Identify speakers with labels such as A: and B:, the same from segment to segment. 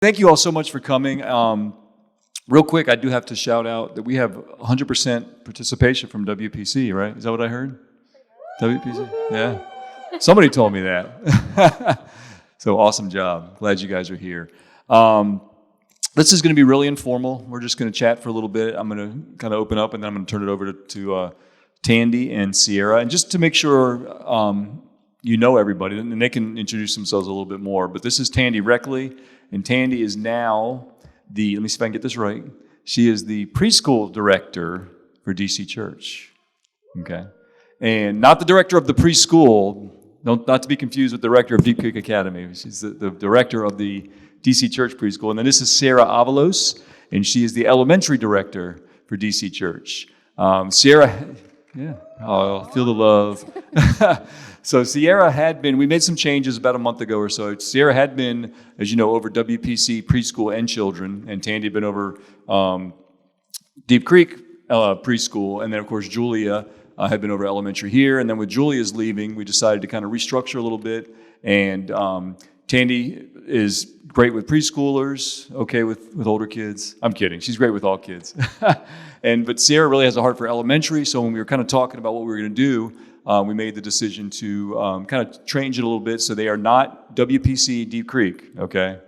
A: Thank you all so much for coming. Real quick, I do have to shout out that we have 100% participation from WPC, right? Is that what I heard? WPC? Yeah. Somebody told me that. So awesome job. Glad you guys are here. This is going to be really informal. We're just going to chat for a little bit. I'm going to kind of open up, and then I'm going to turn it over to Tandy and Sierra. And just to make sure you know everybody, and they can introduce themselves a little bit more. But this is Tandy Reckley, and Tandy is now let me see if I can get this right. She is the preschool director for DC Church. Okay. And not the director of the preschool, not to be confused with the director of Deep Creek Academy. She's the director of the DC Church preschool. And then this is Sarah Avalos, and she is the elementary director for DC Church. Sierra, yeah, oh, feel the love. So Sierra we made some changes about a month ago or so. Sierra had been, as you know, over WPC preschool and children, and Tandy had been over Deep Creek preschool, and then of course Julia had been over elementary here. And then with Julia's leaving, we decided to kind of restructure a little bit. And Tandy is great with preschoolers, okay with older kids. I'm kidding. She's great with all kids. But Sierra really has a heart for elementary. So when we were kind of talking about what we were going to do, we made the decision to kind of change it a little bit. So they are not WPC Deep Creek, okay?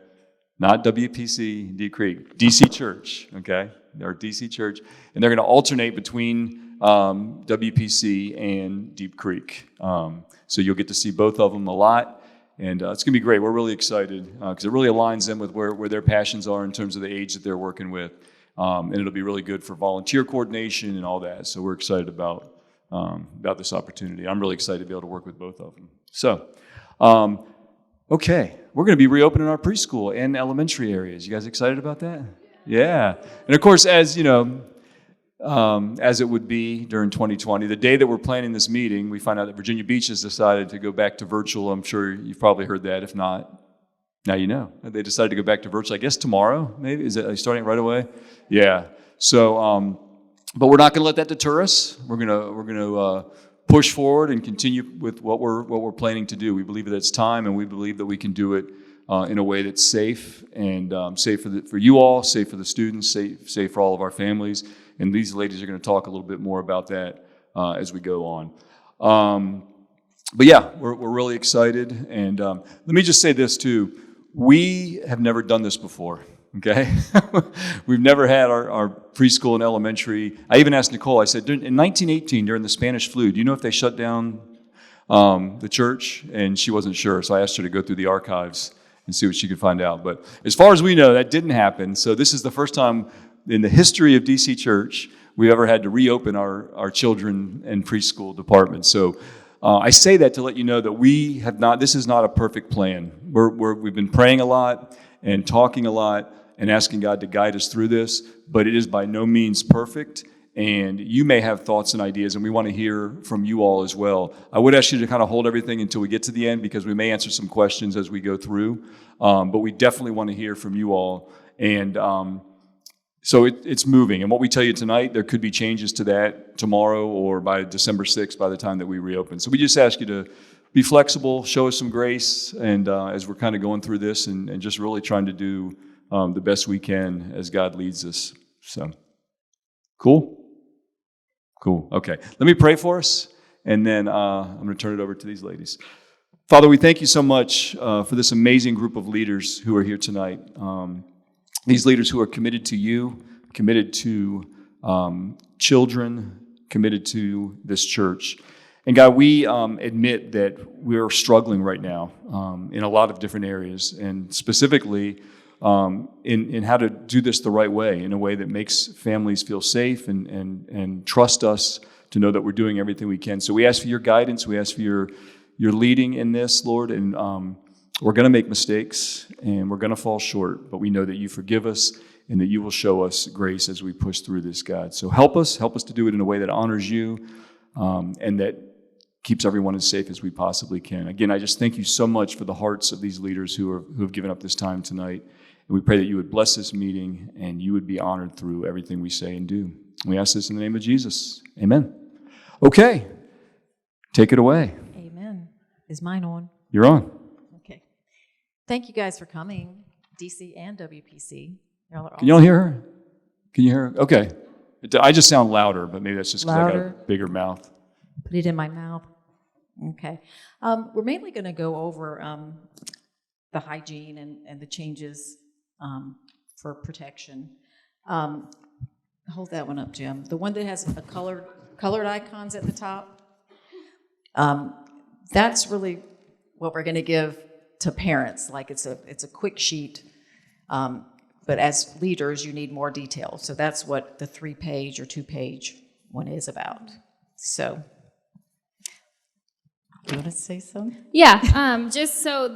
A: Not WPC Deep Creek. DC Church, okay? They're DC Church. And they're going to alternate between WPC and Deep Creek. So you'll get to see both of them a lot. And it's going to be great. We're really excited because it really aligns them with where their passions are in terms of the age that they're working with. And it'll be really good for volunteer coordination and all that. So we're excited about this opportunity. I'm really excited to be able to work with both of them. So, okay, we're going to be reopening our preschool and elementary areas. You guys excited about that? Yeah. And of course, as you know, as it would be during 2020, the day that we're planning this meeting, we find out that Virginia Beach has decided to go back to virtual. I'm sure you've probably heard that. If not, now you know. They decided to go back to virtual, I guess tomorrow, maybe? Are they starting right away? Yeah. So, but we're not going to let that deter us. We're going to push forward and continue with what we're planning to do. We believe that it's time, and we believe that we can do it in a way that's safe and safe for you all, safe for the students, safe for all of our families. And these ladies are going to talk a little bit more about that as we go on. But yeah, we're really excited. And let me just say this too: we have never done this before. Okay, we've never had our preschool and elementary. I even asked Nicole. I said, in 1918, during the Spanish flu, do you know if they shut down the church? And she wasn't sure, so I asked her to go through the archives and see what she could find out. But as far as we know, that didn't happen. So this is the first time in the history of DC Church we ever had to reopen our children and preschool department. So I say that to let you know that we have not. This is not a perfect plan. We've been praying a lot and talking a lot and asking God to guide us through this, but it is by no means perfect, and you may have thoughts and ideas, and we want to hear from you all as well. I would ask you to kind of hold everything until we get to the end, because we may answer some questions as we go through, but we definitely want to hear from you all, and so it's moving, and what we tell you tonight, there could be changes to that tomorrow or by December 6th by the time that we reopen. So we just ask you to be flexible, show us some grace, and as we're kind of going through this and just really trying to do the best we can as God leads us. So, cool? Cool. Okay. Let me pray for us, and then I'm going to turn it over to these ladies. Father, we thank you so much for this amazing group of leaders who are here tonight. These leaders who are committed to you, committed to children, committed to this church. And God, we admit that we're struggling right now in a lot of different areas, and specifically in how to do this the right way, in a way that makes families feel safe and trust us to know that we're doing everything we can. So we ask for your guidance. We ask for your leading in this, Lord. And we're going to make mistakes, and we're going to fall short, but we know that you forgive us and that you will show us grace as we push through this, God. So help us to do it in a way that honors you and that keeps everyone as safe as we possibly can. Again, I just thank you so much for the hearts of these leaders who have given up this time tonight. And we pray that you would bless this meeting and you would be honored through everything we say and do. We ask this in the name of Jesus. Amen. Okay. Take it away.
B: Amen. Is mine on?
A: You're on.
B: Okay. Thank you guys for coming. DC and WPC. Y'all are
A: Can y'all hear her? Can you hear her? Okay. I just sound louder, but maybe that's just because I got a bigger mouth.
B: Put it in my mouth. Okay. We're mainly going to go over the hygiene and the changes for protection. Hold that one up, Jim. The one that has a colored icons at the top. That's really what we're going to give to parents. Like it's a quick sheet, but as leaders, you need more detail. So that's what the 3-page or 2-page one is about. So, do you want to say something?
C: Yeah, just so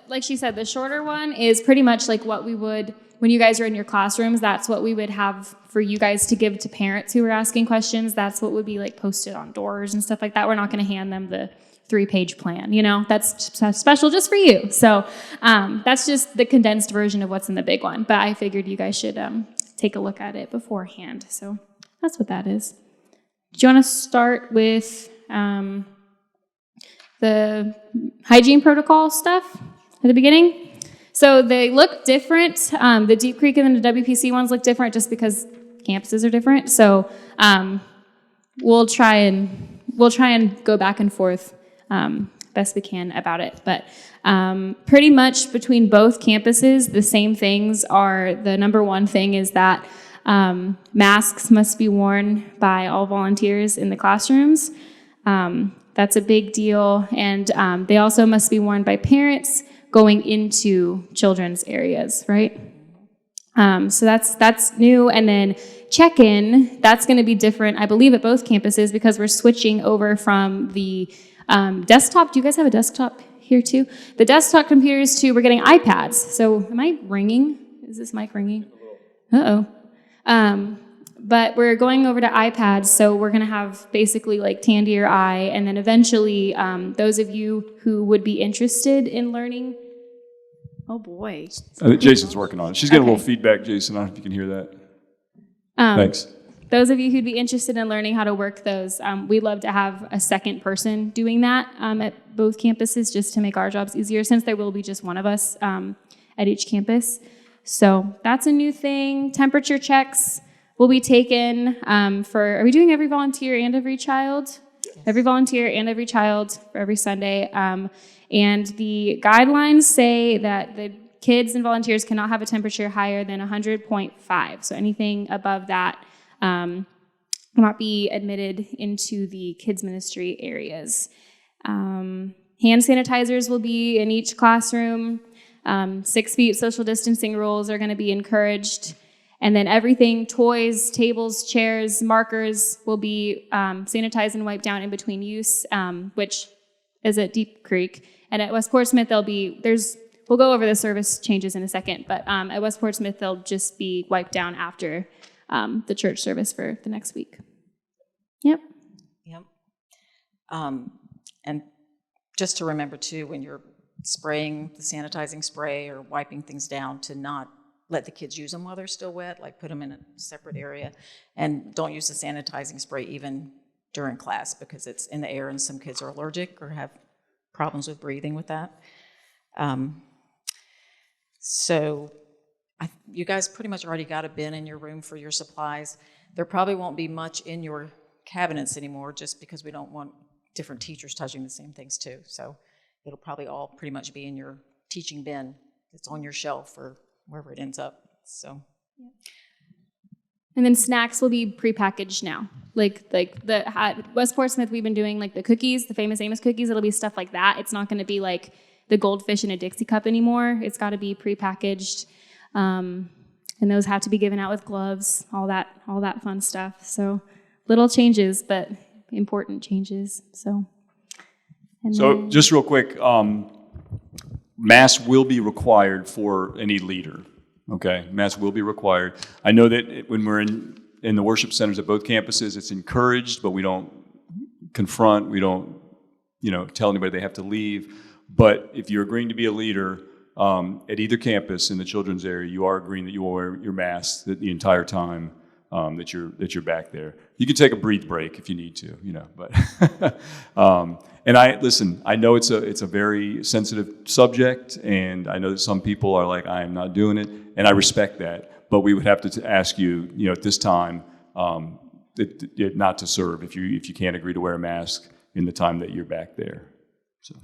C: like she said, the shorter one is pretty much like what we would, when you guys are in your classrooms, that's what we would have for you guys to give to parents who are asking questions. That's what would be like posted on doors and stuff like that. We're not going to hand them the 3-page plan, that's special just for you. So that's just the condensed version of what's in the big one. But I figured you guys should take a look at it beforehand. So that's what that is. Do you want to start with the hygiene protocol stuff at the beginning? So they look different. The Deep Creek and the WPC ones look different just because campuses are different. So we'll try and go back and forth best we can about it. But pretty much between both campuses, the same things are, the number one thing is that masks must be worn by all volunteers in the classrooms. That's a big deal. And they also must be worn by parents going into children's areas, right? So that's new. And then check-in, that's going to be different, I believe, at both campuses because we're switching over from the desktop. Do you guys have a desktop here too? The desktop computers too, we're getting iPads. So am I ringing? Is this mic ringing? Uh-oh. But we're going over to iPads, so we're going to have basically like tan to your eye, and then eventually those of you who would be interested in learning. Oh boy.
A: Jason's working on it. She's getting a little feedback, Jason. I don't know if you can hear that. Thanks.
C: Those of you who'd be interested in learning how to work those, we'd love to have a second person doing that at both campuses just to make our jobs easier, since there will be just one of us at each campus. So that's a new thing. Temperature checks will be taken are we doing every volunteer and every child? Yes. Every volunteer and every child for every Sunday. And the guidelines say that the kids and volunteers cannot have a temperature higher than 100.5. So anything above that will not be admitted into the kids ministry areas. Hand sanitizers will be in each classroom. 6 feet social distancing rules are going to be encouraged. And then everything, toys, tables, chairs, markers will be sanitized and wiped down in between use, which is at Deep Creek. And at West Portsmouth, we'll go over the service changes in a second, but at West Portsmouth, they'll just be wiped down after the church service for the next week. Yep.
B: And just to remember too, when you're spraying the sanitizing spray or wiping things down, to not let the kids use them while they're still wet, like put them in a separate area. And don't use the sanitizing spray even during class because it's in the air and some kids are allergic or have problems with breathing with that. So you guys pretty much already got a bin in your room for your supplies. There probably won't be much in your cabinets anymore just because we don't want different teachers touching the same things too. So it'll probably all pretty much be in your teaching bin. It's on your shelf or wherever it ends up. So,
C: and then snacks will be prepackaged now. Like at West Portsmouth, we've been doing like the cookies, the famous Amos cookies. It'll be stuff like that. It's not going to be like the goldfish in a Dixie cup anymore. It's got to be prepackaged, and those have to be given out with gloves. All that fun stuff. So little changes, but important changes. So
A: just real quick. Mask will be required for any leader, okay? Mask will be required. I know that when we're in the worship centers at both campuses, it's encouraged, but we don't confront, we don't, tell anybody they have to leave. But if you're agreeing to be a leader at either campus in the children's area, you are agreeing that you will wear your mask the entire time that you're back there. You can take a breathe break if you need to, but and I know it's a very sensitive subject, and I know that some people are like, I am not doing it, and I respect that, but we would have to ask you, at this time, not to serve if you can't agree to wear a mask in the time that you're back there. So.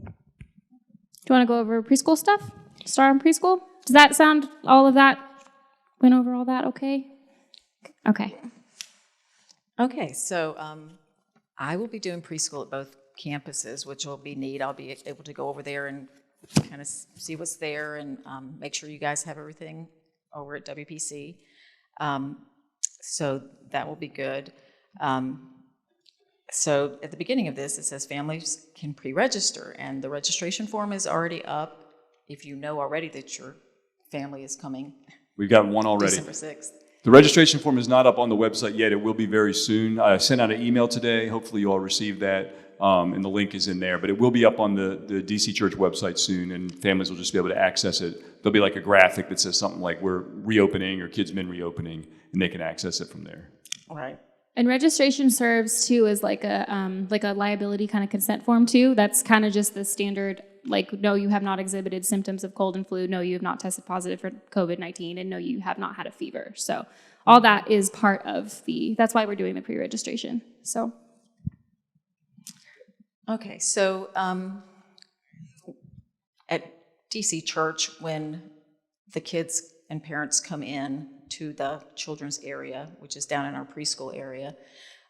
C: Do you want to go over preschool stuff? Start on preschool? Does that sound, all of that, went over all that okay? Okay.
B: Okay, so I will be doing preschool at both campuses, which will be neat. I'll be able to go over there and kind of see what's there and make sure you guys have everything over at WPC. So that will be good. So at the beginning of this, it says families can pre-register, and the registration form is already up if you know already that your family is coming.
A: We've got one already.
B: December 6th.
A: The registration form is not up on the website yet. It will be very soon. I sent out an email today. Hopefully you all received that, and the link is in there. But it will be up on the DC Church website soon, and families will just be able to access it. There'll be like a graphic that says something like we're reopening or kids been reopening, and they can access it from there.
B: All right.
C: And registration serves too as like a liability kind of consent form too. That's kind of just the standard, like, no, you have not exhibited symptoms of cold and flu. No, you have not tested positive for COVID-19, and no, you have not had a fever. So all that is part of that's why we're doing the pre-registration. So. Okay,
B: so at DC Church, when the kids and parents come in to the children's area, which is down in our preschool area,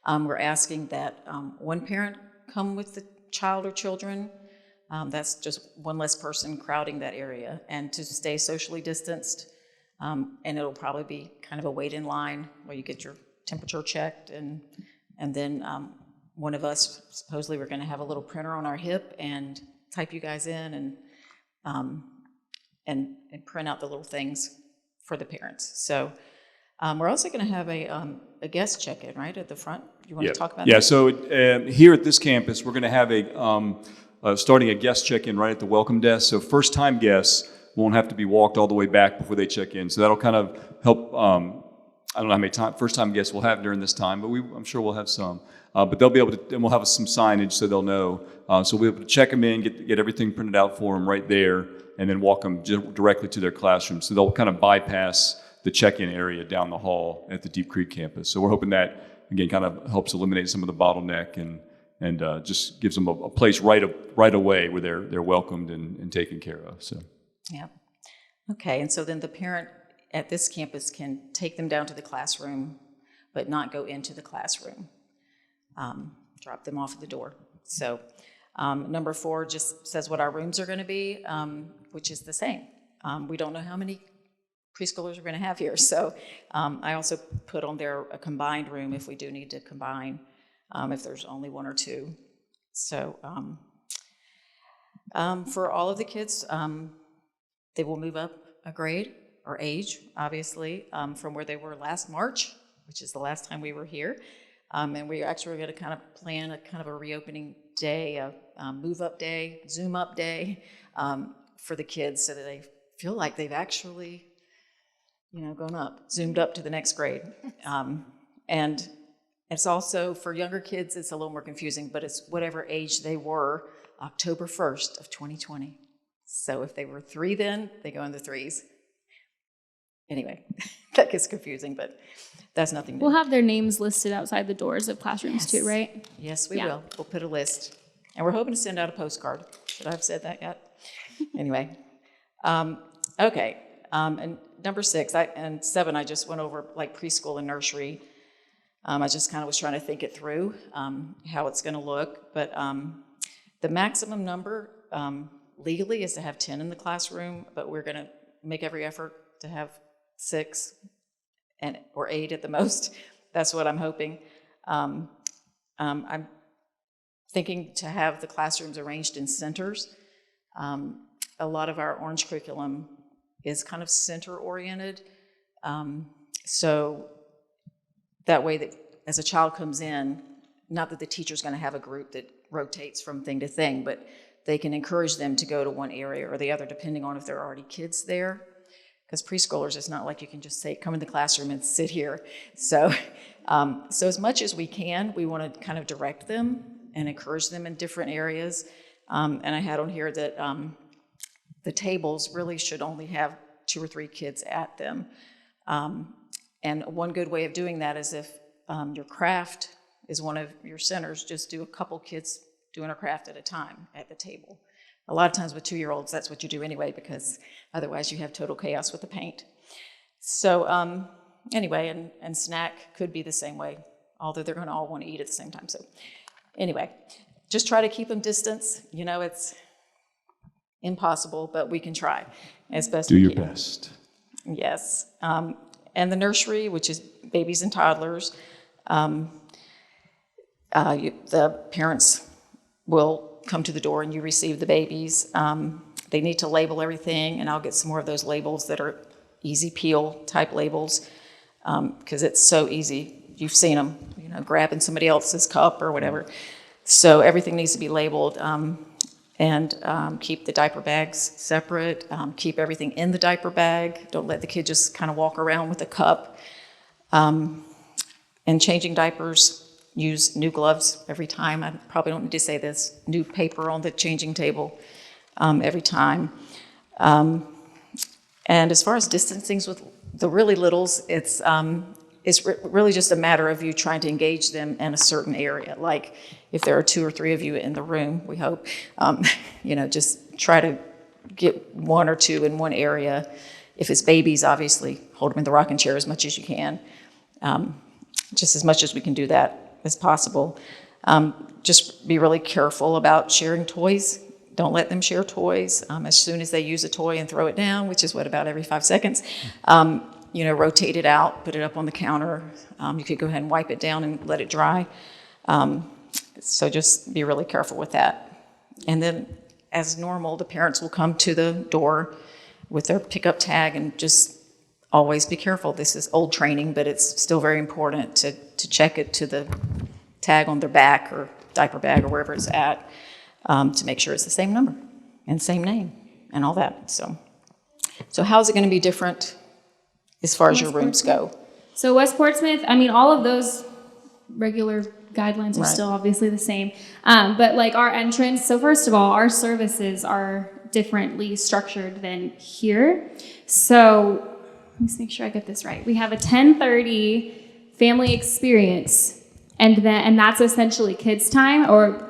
B: we're asking that one parent come with the child or children. That's just one less person crowding that area, and to stay socially distanced. And it'll probably be kind of a wait in line where you get your temperature checked, and then one of us, supposedly we're going to have a little printer on our hip and type you guys in and print out the little things for the parents. So we're also going to have a guest check-in, right, at the front. You want to talk about that?
A: Yeah, so here at this campus, we're going to have starting a guest check-in right at the welcome desk. So first-time guests won't have to be walked all the way back before they check in. So that'll kind of help. I don't know how many first-time guests we'll have during this time, but I'm sure we'll have some. But they'll be able to, and we'll have some signage so they'll know. So we'll be able to check them in, get everything printed out for them right there, and then walk them directly to their classroom. So they'll kind of bypass the check-in area down the hall at the Deep Creek campus. So we're hoping that, again, kind of helps eliminate some of the bottleneck and just gives them a place right away where they're welcomed and taken care of. So.
B: Yeah. Okay, and so then the parent at this campus can take them down to the classroom, but not go into the classroom. Drop them off at the door. So number 4 just says what our rooms are going to be, which is the same. We don't know how many preschoolers we're going to have here. So I also put on there a combined room if we do need to combine, if there's only 1 or 2. So for all of the kids, they will move up a grade or age, obviously, from where they were last March, which is the last time we were here. And we're actually going to kind of plan a kind of a reopening day, a move-up day, Zoom-up day for the kids so that they feel like they've actually, gone up, zoomed up to the next grade. And it's also, for younger kids, it's a little more confusing, but it's whatever age they were October 1st of 2020. So if they were 3 then, they go in the 3s. Anyway, that gets confusing, but that's nothing new.
C: We'll have their names listed outside the doors of classrooms too, right?
B: Yes, we will. We'll put a list. And we're hoping to send out a postcard. Should I have said that yet? Anyway. Okay. And number 6 and 7, I just went over like preschool and nursery. I just kind of was trying to think it through, how it's going to look. But the maximum number legally is to have 10 in the classroom, but we're going to make every effort to have 6 or 8 at the most. That's what I'm hoping. I'm thinking to have the classrooms arranged in centers. A lot of our Orange curriculum is kind of center-oriented. So that way that as a child comes in, not that the teacher's going to have a group that rotates from thing to thing, but they can encourage them to go to one area or the other depending on if there are already kids there. because preschoolers, it's not like you can just say, come in the classroom and sit here. So, so as much as we can, we want to kind of direct them and encourage them in different areas. And I had on here that the tables really should only have 2 or 3 kids at them. And one good way of doing that is if your craft is one of your centers, just do a couple kids doing a craft at a time at the table. A lot of times with 2-year-olds, that's what you do anyway, because otherwise you have total chaos with the paint. So anyway, and snack could be the same way, although they're going to all want to eat at the same time. So anyway, just try to keep them distance. You know, it's impossible, but we can try as best we can.
A: Do your best.
B: Yes. And the nursery, which is babies and toddlers, the parents will come to the door and you receive the babies. They need to label everything, and I'll get some more of those labels that are easy peel type labels, because it's so easy. You've seen them, you know, grabbing somebody else's cup or whatever. So everything needs to be labeled, and keep the diaper bags separate. Keep everything in the diaper bag. Don't let the kid just kind of walk around with a cup. And changing diapers, use new gloves every time. I probably don't need to say this. New paper on the changing table every time. And as far as distancing with the really littles, it's really just a matter of you trying to engage them in a certain area. Like if there are 2 or 3 of you in the room, we hope, you know, just try to get 1 or 2 in one area. If it's babies, obviously, hold them in the rocking chair as much as you can. Just as much as we can do that as possible. Just be really careful about sharing toys. Don't let them share toys. As soon as they use a toy and throw it down, which is what, about every 5 seconds, you know, rotate it out, put it up on the counter. You could go ahead and wipe it down and let it dry. So just be really careful with that. And then as normal, the parents will come to the door with their pickup tag, and just always be careful. This is old training, but it's still very important to check it to the tag on their back or diaper bag or wherever it's at, to make sure it's the same number and same name and all that. So how's it going to be different as far as your rooms go?
C: So West Portsmouth, I mean, all of those regular guidelines are
B: Right.
C: still obviously the same. But like our entrance, so first of all, our services are differently structured than here. So let me just make sure I get this right. We have a 10:30 family experience, and that's essentially kids time,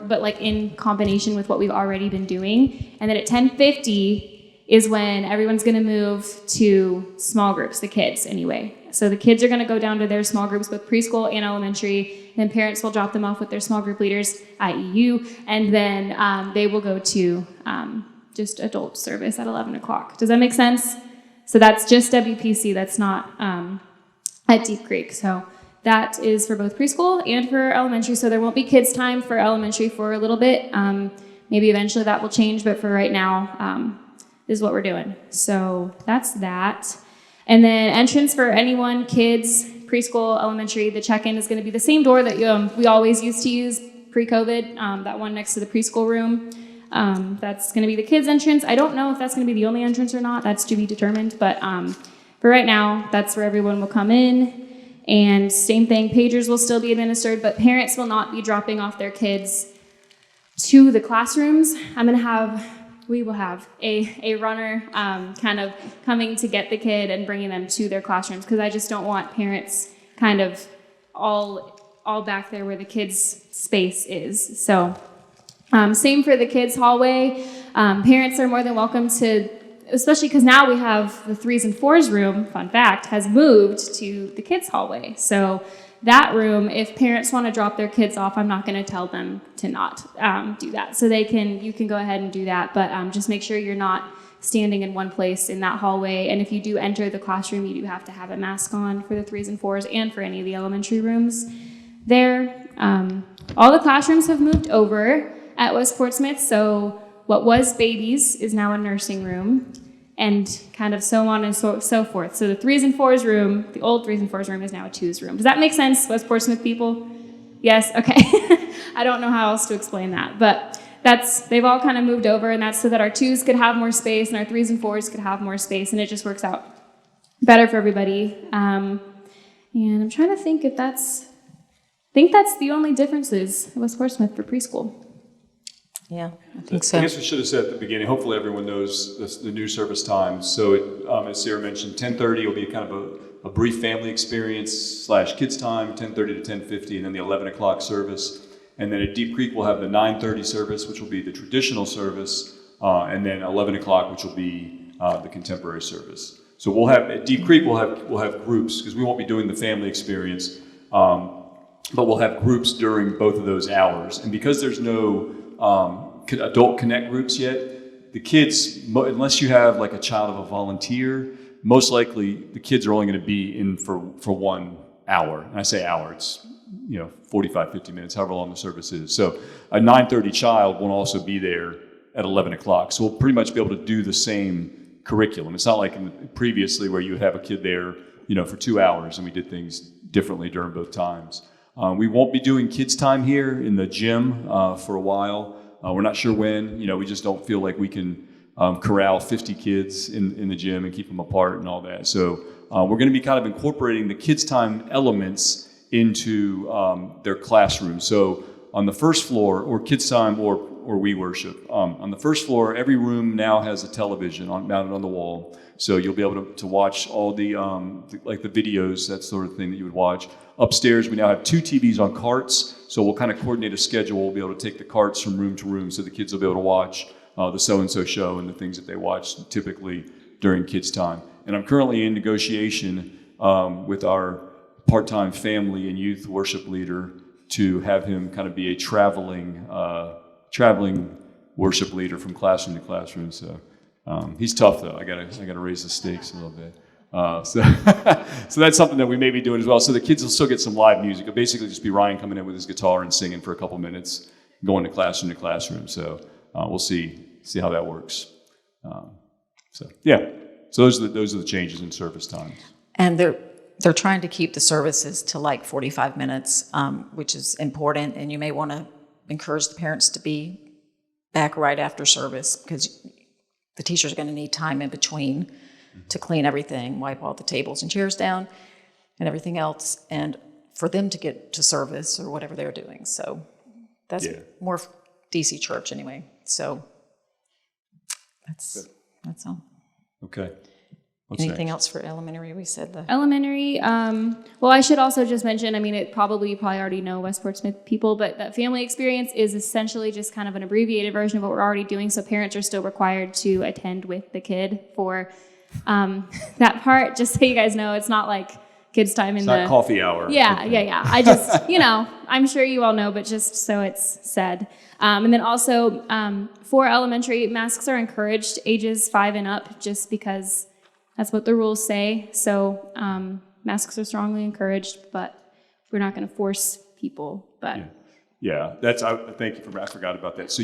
C: but like in combination with what we've already been doing. And then at 10:50 is when everyone's going to move to small groups, the kids anyway. So the kids are going to go down to their small groups, both preschool and elementary. Then parents will drop them off with their small group leaders, i.e. you, and then they will go to just adult service at 11 o'clock. Does that make sense? So that's just WPC. That's not at Deep Creek. So that is for both preschool and for elementary. So there won't be kids time for elementary for a little bit. Maybe eventually that will change, but for right now, this is what we're doing. So that's that. And then entrance for anyone, kids, preschool, elementary, the check-in is going to be the same door that we always used to use pre-COVID, that one next to the preschool room. That's going to be the kids' entrance. I don't know if that's going to be the only entrance or not. That's to be determined. But for right now, that's where everyone will come in. And same thing, pagers will still be administered, but parents will not be dropping off their kids to the classrooms. We will have a runner kind of coming to get the kid and bringing them to their classrooms, because I just don't want parents kind of all back there where the kids' space is. So same for the kids' hallway. Parents are more than welcome to, especially because now we have the 3s and 4s room, fun fact, has moved to the kids' hallway. So that room, if parents want to drop their kids off, I'm not going to tell them to not do that. So you can go ahead and do that, but just make sure you're not standing in one place in that hallway. And if you do enter the classroom, you do have to have a mask on for the 3s and 4s and for any of the elementary rooms there. All the classrooms have moved over at West Portsmouth, so what was babies is now a nursing room, and kind of so on and so forth. So the 3s and 4s room, the old 3s and 4s room, is now a 2s room. Does that make sense, West Portsmouth people? Yes? Okay. I don't know how else to explain that, but they've all kind of moved over, and that's so that our 2s could have more space and our 3s and 4s could have more space, and it just works out better for everybody. And I'm trying to think if that's the only differences at West Portsmouth for preschool.
B: Yeah, I think so.
A: I guess we should have said at the beginning, hopefully everyone knows the new service times. So as Sarah mentioned, 10:30 will be kind of a brief family experience / kids time, 10:30 to 10:50, and then the 11 o'clock service. And then at Deep Creek, we'll have the 9:30 service, which will be the traditional service, and then 11 o'clock, which will be the contemporary service. So we'll have, at Deep Creek, we'll have groups, because we won't be doing the family experience, but we'll have groups during both of those hours. And because there's no adult connect groups yet, the kids, unless you have like a child of a volunteer, most likely the kids are only going to be in for 1 hour. And I say hour, it's 45, 50 minutes, however long the service is. So a 9:30 child will also be there at 11 o'clock. So we'll pretty much be able to do the same curriculum. It's not like previously where you would have a kid there, for 2 hours, and we did things differently during both times. We won't be doing kids time here in the gym for a while. We're not sure when. We just don't feel like we can corral 50 kids in the gym and keep them apart and all that. So we're going to be kind of incorporating the kids time elements into their classroom. So on the first floor, or kids time or we worship, on the first floor, every room now has a television mounted on the wall. So you'll be able to watch all the videos, that sort of thing that you would watch. Upstairs, we now have 2 TVs on carts, so we'll kind of coordinate a schedule. We'll be able to take the carts from room to room, so the kids will be able to watch the so-and-so show and the things that they watch typically during kids' time. And I'm currently in negotiation with our part-time family and youth worship leader to have him kind of be a traveling worship leader from classroom to classroom. So he's tough, though. I gotta raise the stakes a little bit. So that's something that we may be doing as well. So the kids will still get some live music. It'll basically just be Ryan coming in with his guitar and singing for a couple minutes, going to classroom. So we'll see how that works. So those are the changes in service times.
B: And they're trying to keep the services to like 45 minutes, which is important. And you may want to encourage the parents to be back right after service, because the teachers are going to need time in between to clean everything, wipe all the tables and chairs down and everything else, and for them to get to service or whatever they're doing. So that's more DC church anyway. So that's all.
A: Okay.
B: Anything else for elementary? We said the
C: Elementary, well, I should also just mention, you probably already know West Portsmouth people, but that family experience is essentially just kind of an abbreviated version of what we're already doing. So parents are still required to attend with the kid for that part. Just so you guys know, it's not like kids time
A: it's not coffee hour.
C: Yeah. I just, I'm sure you all know, but just so it's said. And then also for elementary, masks are encouraged ages 5 and up, just because that's what the rules say. So masks are strongly encouraged, but we're not going to force people. But
A: thank you for, I forgot about that. So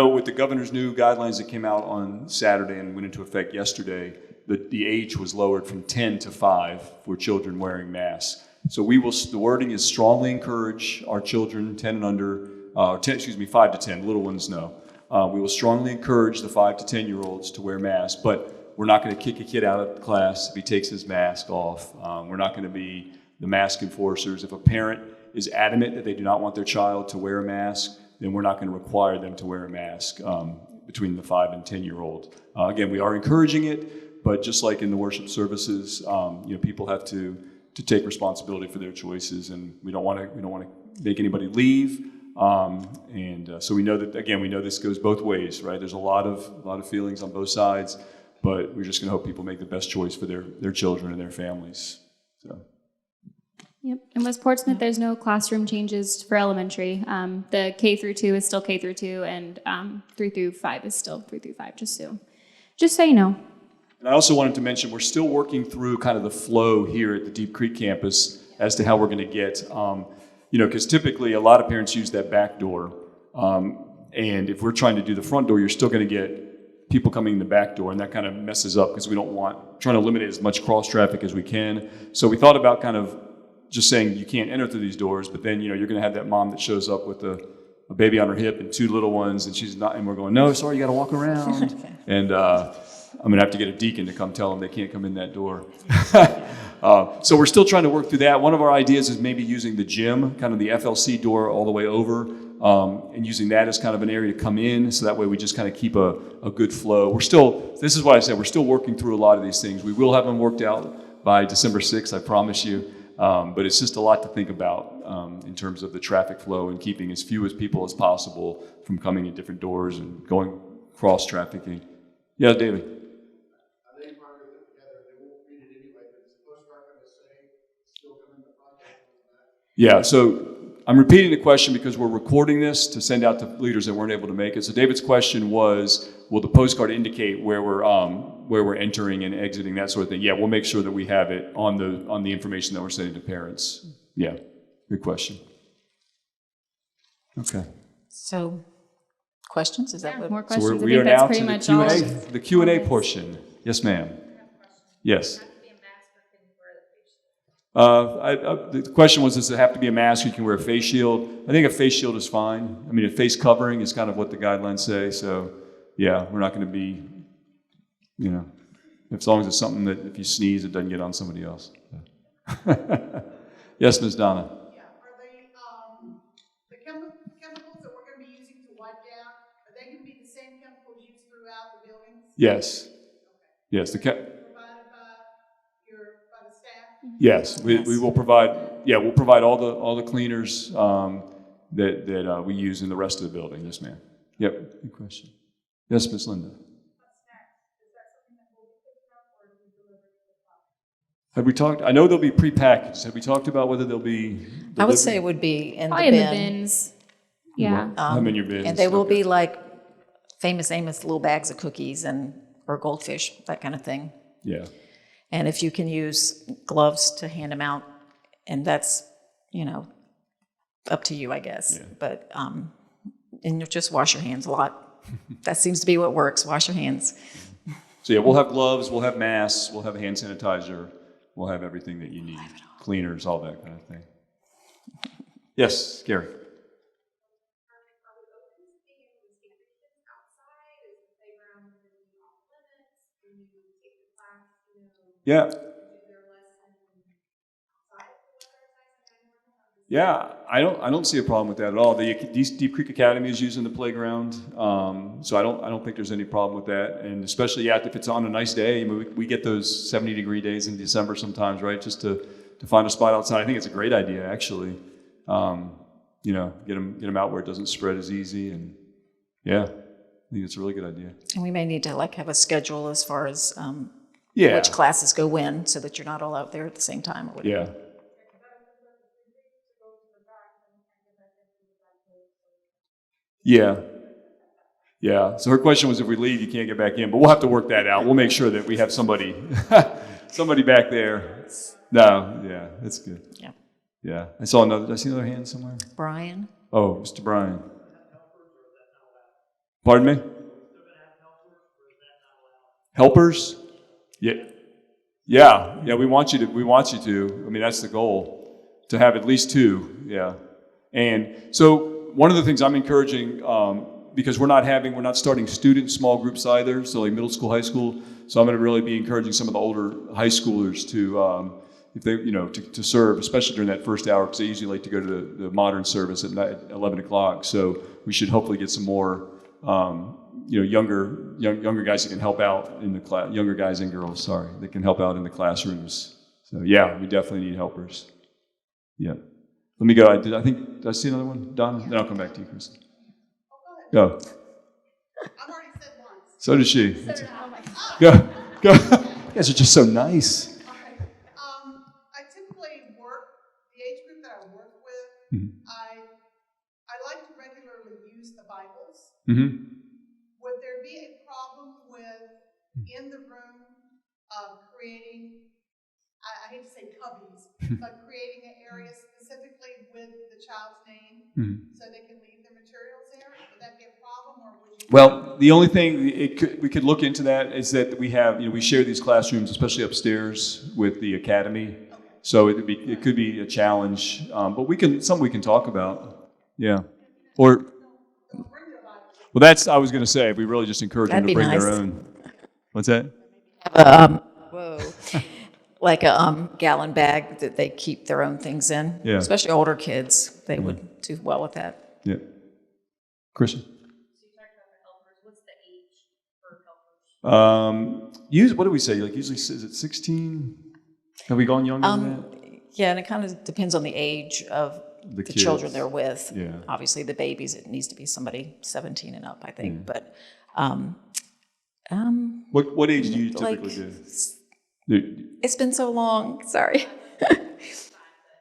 A: with the governor's new guidelines that came out on Saturday and went into effect yesterday, the age was lowered from 10 to 5 for children wearing masks. So the wording is strongly encourage our children 10 and under, 5 to 10, little ones no. We will strongly encourage the 5 to 10-year-olds to wear masks, but we're not going to kick a kid out of class if he takes his mask off. We're not going to be the mask enforcers. If a parent is adamant that they do not want their child to wear a mask, then we're not going to require them to wear a mask between the 5 and 10-year-old. Again, we are encouraging it, but just like in the worship services, people have to take responsibility for their choices, and we don't want to make anybody leave. So we know this goes both ways, right? There's a lot of feelings on both sides. But we're just going to hope people make the best choice for their children and their families. So.
C: Yep. In West Portsmouth, there's no classroom changes for elementary. The K through 2 is still K through 2, and 3 through 5 is still 3 through 5. Just so you know.
A: And I also wanted to mention we're still working through kind of the flow here at the Deep Creek campus as to how we're going to get, because typically a lot of parents use that back door, and if we're trying to do the front door, you're still going to get people coming in the back door, and that kind of messes up because we don't trying to eliminate as much cross traffic as we can. So we thought about kind of just saying you can't enter through these doors, but then you're going to have that mom that shows up with a baby on her hip and 2 little ones, and she's not, and we're going, no, sorry, you got to walk around. And I'm going to have to get a deacon to come tell them they can't come in that door. So we're still trying to work through that. One of our ideas is maybe using the gym, kind of the FLC door all the way over, and using that as kind of an area to come in, so that way we just kind of keep a good flow. This is what I said, we're still working through a lot of these things. We will have them worked out by December 6th, I promise you. But it's just a lot to think about in terms of the traffic flow and keeping as few as people as possible from coming in different doors and going cross-trafficking. Yeah, David? Yeah, so I'm repeating the question because we're recording this to send out to leaders that weren't able to make it. So David's question was, will the postcard indicate where we're entering and exiting, that sort of thing? Yeah, we'll make sure that we have it on the information that we're sending to parents. Yeah, good question. Okay.
B: So, questions? Is that what?
C: More
A: So
C: questions?
A: we
C: I
A: are
C: think that's
A: now
C: pretty
A: to the
C: much all.
A: Q&A, the Q&A portion. Yes, ma'am. Yes. The question was, does it have to be a mask or you can wear a face shield? I think a face shield is fine. I mean, a face covering is kind of what the guidelines say. So, yeah, we're not going to be, as long as it's something that if you sneeze, it doesn't get on somebody else. Yes, Ms. Donna.
D: Yeah, are they, the chemicals that we're going to be using to wipe down, are they going to be the same chemicals used throughout the buildings?
A: Yes.
D: Okay.
A: Yes.
D: Provided by the staff?
A: Yes, we will provide. Yeah, we'll provide all the cleaners that we use in the rest of the building. Yes, ma'am. Yep. Good question. Yes, Miss Linda. Have we talked? I know they'll be prepackaged. Have we talked about whether they'll be?
B: I would say it would be in the
C: Probably in the
B: bin.
C: bins. Yeah.
A: I'm in your bins.
B: And they will
A: Okay.
B: be like Famous Amos little bags of cookies or goldfish, that kind of thing.
A: Yeah.
B: And if you can use gloves to hand them out, and that's, up to you, I guess.
A: Yeah.
B: But, and you just wash your hands a lot. That seems to be what works, wash your hands.
A: So yeah, we'll have gloves, we'll have masks, we'll have hand sanitizer, we'll have everything that you need, cleaners, all that kind of thing. Yes, Gary. Yeah. Yeah, I don't see a problem with that at all. The Deep Creek Academy is using the playground, so I don't think there's any problem with that. And especially, if it's on a nice day, we get those 70-degree days in December sometimes, right? Just to find a spot outside. I think it's a great idea, actually. Get them out where it doesn't spread as easy, and yeah, I think it's a really good idea.
B: And we may need to have a schedule as far as
A: Yeah.
B: which classes go when, so that you're not all out there at the same time or whatever.
A: Yeah. Yeah. Yeah. So her question was, if we leave, you can't get back in, but we'll have to work that out. We'll make sure that we have somebody back there. No. Yeah. That's good.
B: Yeah.
A: Yeah. Did I see another hand somewhere?
B: Brian?
A: Oh, Mr. Brian. Pardon me? Helpers? Yeah. Yeah. We want you to. I mean, that's the goal, to have at least 2. Yeah. And so one of the things I'm encouraging, because we're not starting student small groups either, so like middle school, high school. So I'm going to really be encouraging some of the older high schoolers to, if they, to serve, especially during that first hour, because they usually like to go to the modern service at 11 o'clock. So we should hopefully get some more, younger guys that can help out in the class, younger guys and girls, that can help out in the classrooms. So yeah, we definitely need helpers. Yeah. Let me go. Did I see another one? Donna? Then I'll come back to you, Kristen. Go.
D: I've already said once.
A: So did she. Go. You guys are just so nice.
D: Okay. I typically the age group that I work with,
A: Mm-hmm.
D: I like to regularly use the Bibles.
A: Mm-hmm.
D: Would there be a problem with, in the room, creating, I hate to say cubbies, but creating an area specifically with the child's name so they can leave their materials there? Would that be a problem, or would you?
A: Well, the only thing we could look into that is that we have, we share these classrooms, especially upstairs with the academy. Okay. So it could be a challenge, but something we can talk about. Yeah. Or, well, I was going to say, if we really just encourage them to bring their own. What's that?
B: Whoa. Like a gallon bag that they keep their own things in.
A: Yeah.
B: Especially older kids, they would do well with that.
A: Yeah. Christian? What do we say? Like usually, is it 16? Have we gone younger than that?
B: Yeah, and it kind of depends on the age of the
A: kids.
B: children they're with.
A: Yeah.
B: Obviously, the babies, it needs to be somebody 17 and up, I think.
A: Yeah.
B: But
A: What age do you typically do?
B: it's been so long. Sorry.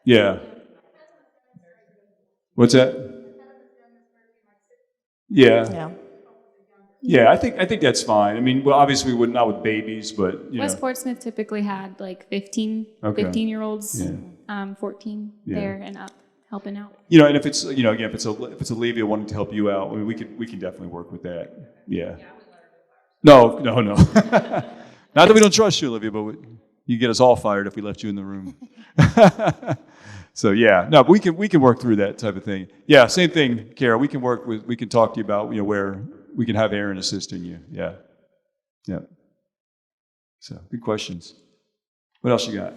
A: Yeah. What's that? Yeah.
B: Yeah.
A: Yeah, I think that's fine. I mean, well, obviously we would not with babies, but
C: West Portsmouth typically had like 15-year-olds, 14 there and up, helping out.
A: And if it's again if it's Olivia wanting to help you out, I mean, we can definitely work with that. Yeah. No. Not that we don't trust you, Olivia, but you get us all fired if we left you in the room. So yeah, no, but we can work through that type of thing. Yeah, same thing, Kara. We can talk to you about where we can have Aaron assisting you. Yeah. Yeah. So good questions. What else you got?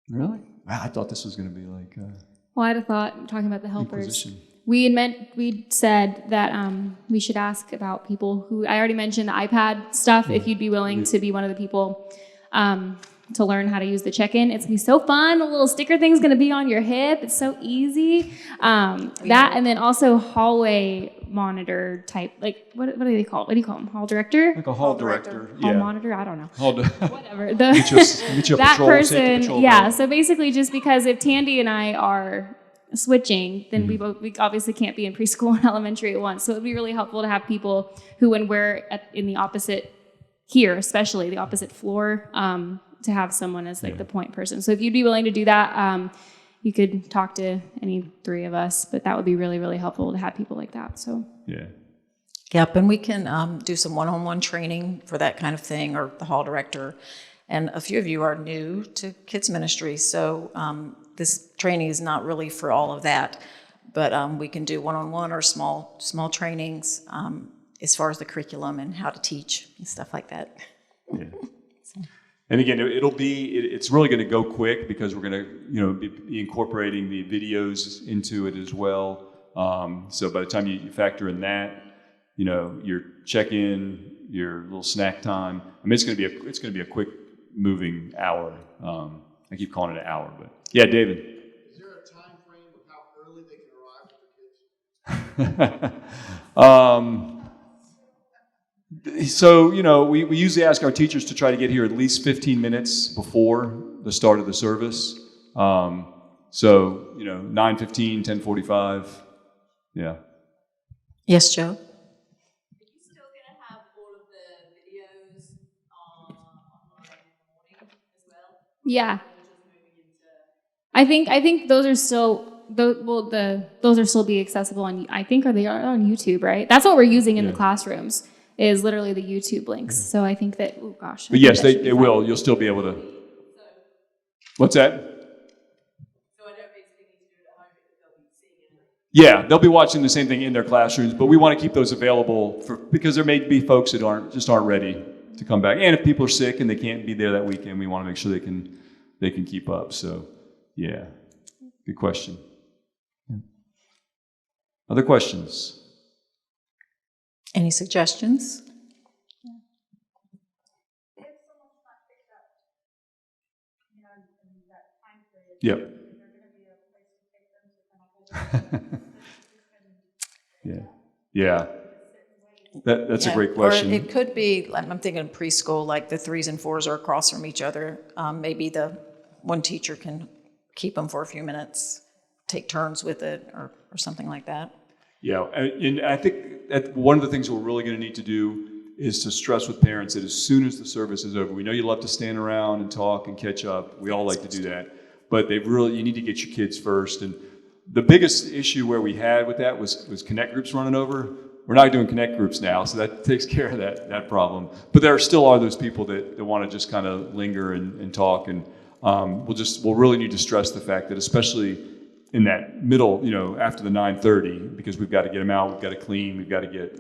A: Really? Wow, I thought this was going to be like.
C: Well, I'd have thought, talking about the helpers,
A: Inquisition.
C: we said that we should ask about people who, I already mentioned the iPad stuff, if you'd be willing to be one of the people to learn how to use the check-in. It's going to be so fun. A little sticker thing's going to be on your hip. It's so easy. That, and then also hallway monitor type, like, what do they call it? What do you call them? Hall director?
A: Like a hall director.
C: Hall
A: Yeah.
C: monitor? I don't know. Whatever.
A: Get you a
C: That
A: patrol, safety
C: person,
A: patrol
C: yeah.
A: belt.
C: So basically, just because if Tandy and I are switching, then we obviously can't be in preschool and elementary at once. So it would be really helpful to have people who, when we're in the opposite here, especially the opposite floor, to have someone as like the point person. So if you'd be willing to do that, you could talk to any three of us, but that would be really, really helpful to have people like that. So
A: Yeah.
B: Yep, and we can do some one-on-one training for that kind of thing, or the hall director. And a few of you are new to kids ministry, so this training is not really for all of that. But we can do one-on-one or small trainings as far as the curriculum and how to teach and stuff like that.
A: Yeah. And again, it's really going to go quick because we're going to be incorporating the videos into it as well. So by the time you factor in that, your check-in, your little snack time. I mean, it's going to be a quick moving hour. I keep calling it an hour, but yeah, David.
E: Is there a time frame of how early they can arrive with the kids?
A: So, we usually ask our teachers to try to get here at least 15 minutes before the start of the service. So, 9:15, 10:45. Yeah.
B: Yes, Joe?
F: Are you still going to have all of the videos online in the morning as well?
C: yeah,
F: Or just moving into...
C: I think those are still those are still be accessible on. I think they are on YouTube, right? That's what we're using in the classrooms. Is literally the YouTube links. So I think that, oh gosh.
A: But yes, they will. You'll still be able to. What's that?
F: So I don't basically need to do it at home because they'll be seeing it.
A: Yeah, they'll be watching the same thing in their classrooms, but we want to keep those available because there may be folks that aren't ready to come back. And if people are sick and they can't be there that weekend, we want to make sure they can keep up. So, yeah, good question. Yeah. Other questions?
B: Any suggestions?
A: Yep. Yeah. That's a great question.
B: Or it could be, I'm thinking preschool, like the 3s and 4s are across from each other. Maybe the one teacher can keep them for a few minutes, take turns with it, or something like that.
A: Yeah, and I think that one of the things we're really going to need to do is to stress with parents that as soon as the service is over, we know you love to stand around and talk and catch up. We all like to do that. But you need to get your kids first. And the biggest issue where we had with that was connect groups running over. We're not doing connect groups now, so that takes care of that problem. But there still are those people that want to just kind of linger and talk. And we'll really need to stress the fact that especially in that middle, after the 9:30, because we've got to get them out, we've got to clean, we've got to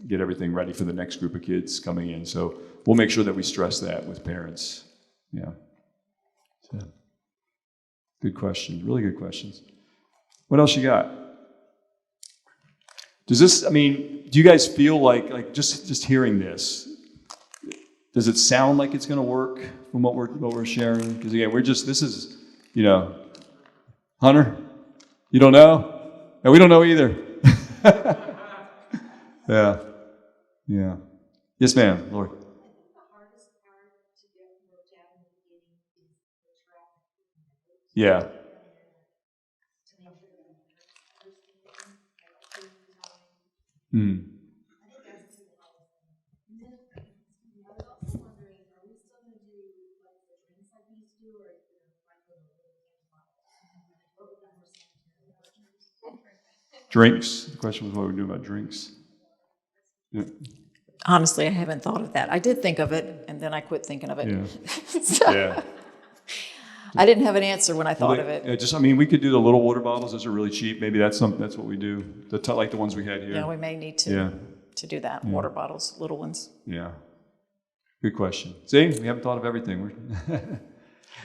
A: get everything ready for the next group of kids coming in. So we'll make sure that we stress that with parents. Yeah. So, good question. Really good questions. What else you got? Do you guys feel like just hearing this, does it sound like it's going to work from what we're sharing? Because again, this is, Hunter, you don't know? And we don't know either. Yeah. Yes, ma'am, Lori. Yeah. Drinks. The question was what we do about drinks. Yeah.
B: Honestly, I haven't thought of that. I did think of it, and then I quit thinking of it.
A: Yeah.
B: So,
A: Yeah.
B: I didn't have an answer when I thought of it.
A: Yeah, we could do the little water bottles. Those are really cheap. Maybe that's what we do. Like the ones we had here.
B: Yeah, we may need to do that. Water bottles, little ones.
A: Yeah. Good question. See, we haven't thought of everything.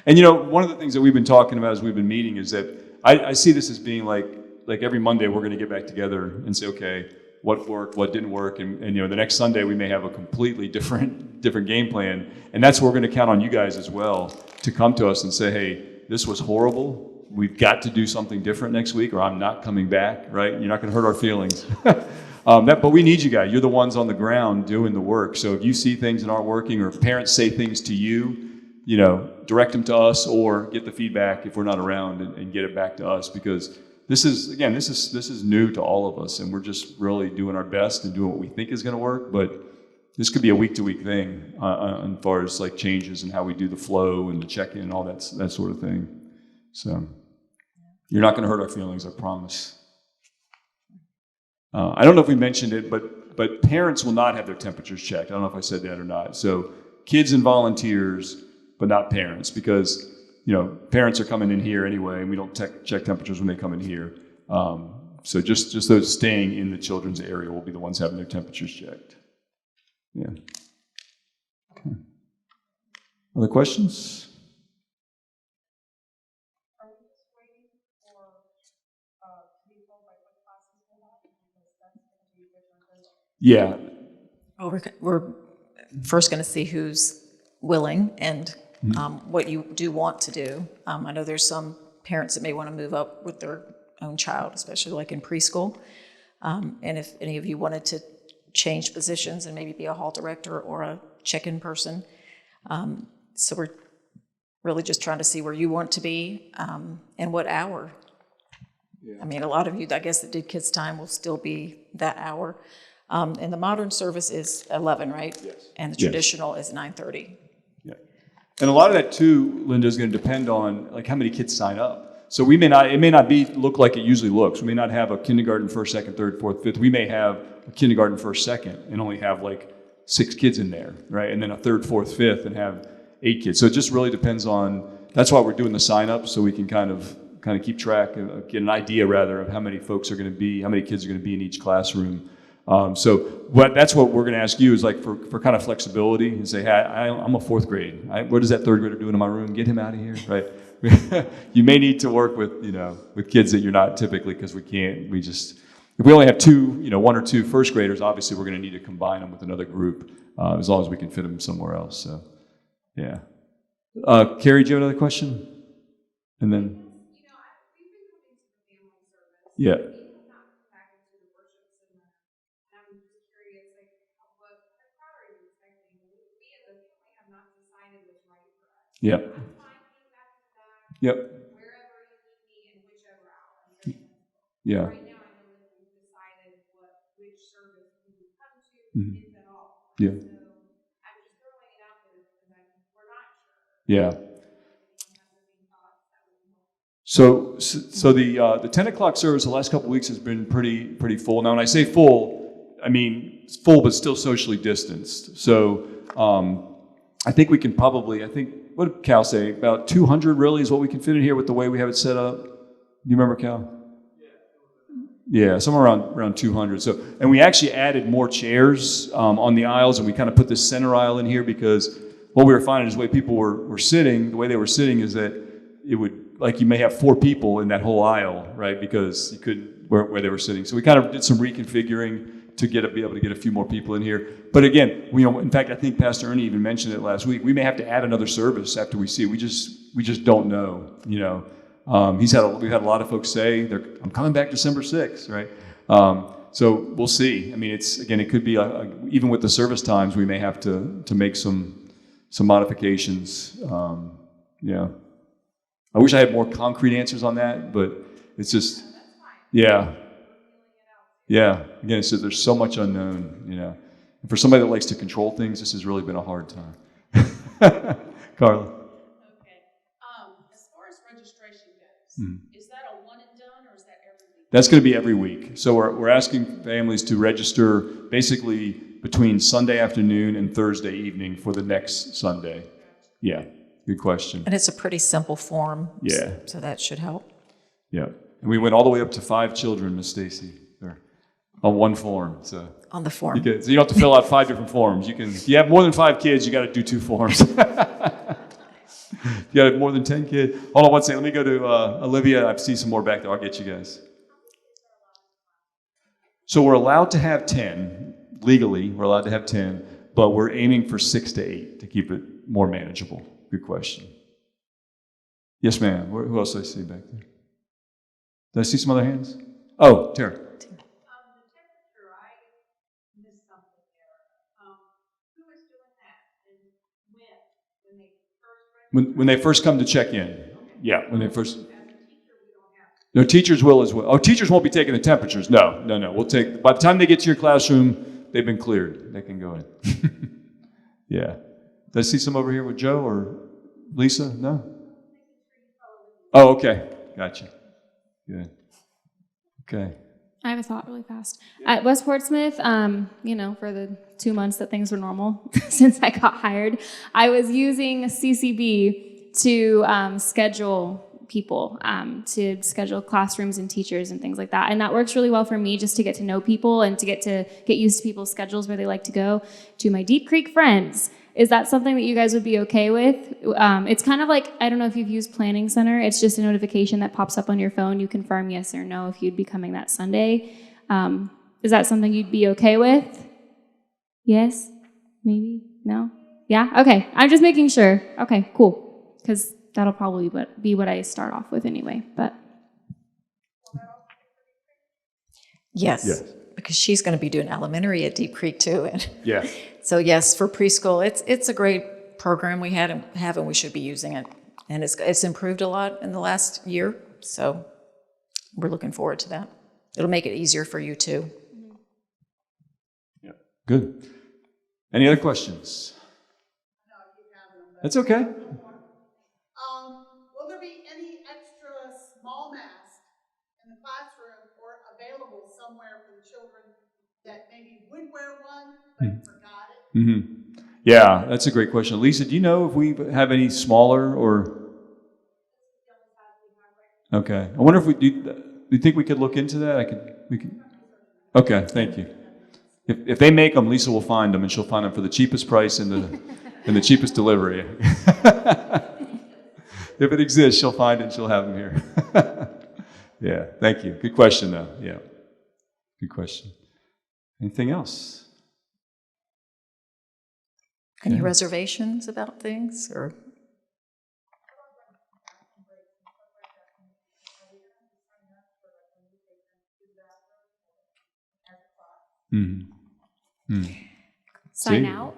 A: And one of the things that we've been talking about as we've been meeting is that I see this as being like every Monday we're going to get back together and say, okay, what worked, what didn't work, and the next Sunday we may have a completely different game plan, and that's where we're going to count on you guys as well to come to us and say, hey, this was horrible. We've got to do something different next week, or I'm not coming back. Right? You're not going to hurt our feelings. But we need you guys. You're the ones on the ground doing the work. So if you see things that aren't working, or parents say things to you, direct them to us, or get the feedback if we're not around and get it back to us, because this is new to all of us, and we're just really doing our best and doing what we think is going to work. But this could be a week-to-week thing as far as like changes in how we do the flow and the check-in and all that sort of thing. So you're not going to hurt our feelings, I promise. I don't know if we mentioned it, but parents will not have their temperatures checked. I don't know if I said that or not. So kids and volunteers, but not parents, because parents are coming in here anyway, and we don't check temperatures when they come in here. So just those staying in the children's area will be the ones having their temperatures checked. Yeah. Okay. Other questions?
D: Are we just waiting for to be told by what classes we'll have? Because that's going to be different.
A: Yeah.
B: Well, we're first going to see who's willing and what you do want to do. I know there's some parents that may want to move up with their own child, especially like in preschool. And if any of you wanted to change positions and maybe be a hall director or a check-in person. So we're really just trying to see where you want to be and what hour. Yeah. I mean, a lot of you, I guess, that did kids' time will still be that hour. And the modern service is 11, right?
A: Yes.
B: And the traditional is 9:30.
A: Yeah. And a lot of that too, Linda, is going to depend on like how many kids sign up. So it may not look like it usually looks. We may not have a kindergarten first, second, third, fourth, fifth. We may have a kindergarten first, second, and only have like 6 kids in there, right? And then a third, fourth, fifth, and have 8 kids. So it just really depends on. That's why we're doing the sign up, so we can kind of keep track, get an idea rather of how many folks are going to be, how many kids are going to be in each classroom. That's what we're going to ask you is like for kind of flexibility and say, hey, I'm a 4th grade. What is that 3rd grader doing in my room? Get him out of here, right? You may need to work with kids that you're not typically, because if we only have 1 or 2 first graders, obviously we're going to need to combine them with another group as long as we can fit them somewhere else. So, yeah. Carrie, do you have another question? And then,
F: we've been coming to the family service.
A: yeah.
F: We have not come back into the worship center. And I'm just curious, what are you expecting? We as a family have not decided what's right for us.
A: Yeah.
F: I'm fine being back to back.
A: Yep.
F: Wherever you need me in whichever hour.
A: Yeah.
F: Right now, I know that we've decided which service we would come to, if at all.
A: Yeah.
F: So I'm just throwing it out there because we're not sure.
A: Yeah. So the 10 o'clock service the last couple of weeks has been pretty full. Now, when I say full, I mean it's full but still socially distanced. So I think we can probably, what did Cal say? About 200 really is what we can fit in here with the way we have it set up. you remember, Cal? Yeah, somewhere around 200. So, and we actually added more chairs on the aisles, and we kind of put this center aisle in here because what we were finding is the way people were sitting, the way they were sitting is that it would, like you may have 4 people in that whole aisle, right? Because you couldn't, where they were sitting. So we kind of did some reconfiguring to be able to get a few more people in here. But again, in fact, I think Pastor Ernie even mentioned it last week. We may have to add another service after we see it. We just don't know, we've had a lot of folks say I'm coming back December 6th, right? So we'll see. I mean, it could be even with the service times, we may have to make some modifications. Yeah, I wish I had more concrete answers on that, but it's just, yeah. Again, so there's so much unknown, And for somebody that likes to control things, this has really been a hard time. Carla.
G: As far as registration goes, is that a one and done or is that every week?
A: That's going to be every week. So we're asking families to register basically between Sunday afternoon and Thursday evening for the next Sunday. Yeah, good question.
B: And it's a pretty simple form.
A: Yeah.
B: So that should help.
A: Yeah, and we went all the way up to 5 children, Miss Stacy, on one form. So
B: On the form.
A: you don't have to fill out 5 different forms. If you have more than 5 kids, you got to do 2 forms. If you got more than 10 kids. Hold on one second. Let me go to Olivia. I see some more back there. I'll get you guys. So we're allowed to have 10. Legally, we're allowed to have 10, but we're aiming for 6 to 8 to keep it more manageable. Good question. Yes, ma'am. Who else do I see back there? Did I see some other hands? Oh, Tara.
F: The temperature, I missed something there. Who is doing that and when they first
A: When they first come to check in. Yeah, when they first.
F: As a teacher, we don't have to.
A: No, teachers will as well. Oh, teachers won't be taking the temperatures. No. By the time they get to your classroom, they've been cleared. They can go in. Yeah. Did I see some over here with Joe or Lisa? No? Oh, okay. Gotcha. Good. Okay.
C: I have a thought really fast. At West Portsmouth, for the 2 months that things were normal since I got hired, I was using CCB to schedule people, to schedule classrooms and teachers and things like that. And that works really well for me just to get to know people and to get used to people's schedules where they like to go. To my Deep Creek friends, is that something that you guys would be okay with? It's kind of like, I don't know if you've used Planning Center. It's just a notification that pops up on your phone. You confirm yes or no if you'd be coming that Sunday. Is that something you'd be okay with? Yes? Maybe? No? Yeah? Okay. I'm just making sure. Okay, cool. Because that'll probably be what I start off with anyway. But
B: Yes. Because she's going to be doing elementary at Deep Creek too. And
A: Yeah.
B: so yes, for preschool, it's a great program we have and we should be using it. And it's improved a lot in the last year. So we're looking forward to that. It'll make it easier for you too.
A: Yeah. Good. Any other questions? That's okay.
D: Will there be any extra small masks in the classroom or available somewhere for the children that maybe would wear one but forgot it?
A: Mm-hmm. Yeah, that's a great question. Lisa, do you know if we have any smaller or? Okay. I wonder if do you think we could look into that? We could. Okay, thank you. If they make them, Lisa will find them, and she'll find them for the cheapest price and the cheapest delivery. If it exists, she'll find it and she'll have them here. Yeah, thank you. Good question, though. Yeah, good question. Anything else?
B: Any reservations about things or?
A: Mm-hmm. Mm.
C: sign
A: See?
C: out.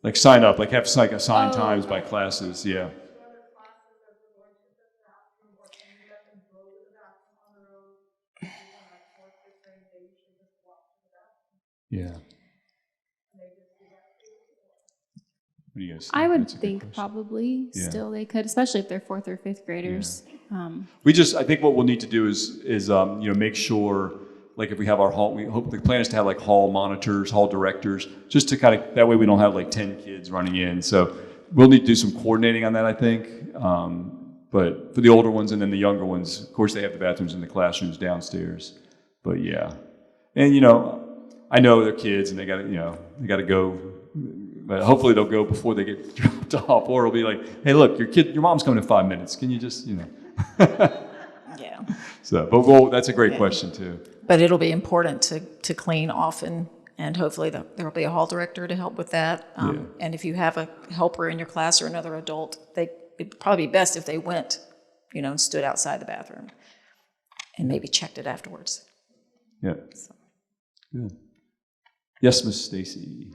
A: Like sign up, like have assigned times by classes, yeah. Yeah. What do you guys think?
C: I would
A: That's a good
C: think
A: question.
C: probably
A: Yeah.
C: still they could, especially if they're 4th or 5th graders.
A: I think what we'll need to do is make sure, like if we have our hall, the plan is to have like hall monitors, hall directors, just to kind of, that way we don't have like 10 kids running in. So we'll need to do some coordinating on that, I think. But for the older ones and then the younger ones, of course, they have the bathrooms in the classrooms downstairs. But yeah, and I know they're kids and they got to go. But hopefully they'll go before they get dropped off, or it'll be like, hey, look, your mom's coming in 5 minutes. Can you just,
B: Yeah.
A: So, but that's a great question too.
B: But it'll be important to clean often, and hopefully there'll be a hall director to help with that. And if you have a helper in your class or another adult, it'd probably be best if they went, and stood outside the bathroom and maybe checked it afterwards.
A: Yeah. So. Good. Yes, Miss Stacy.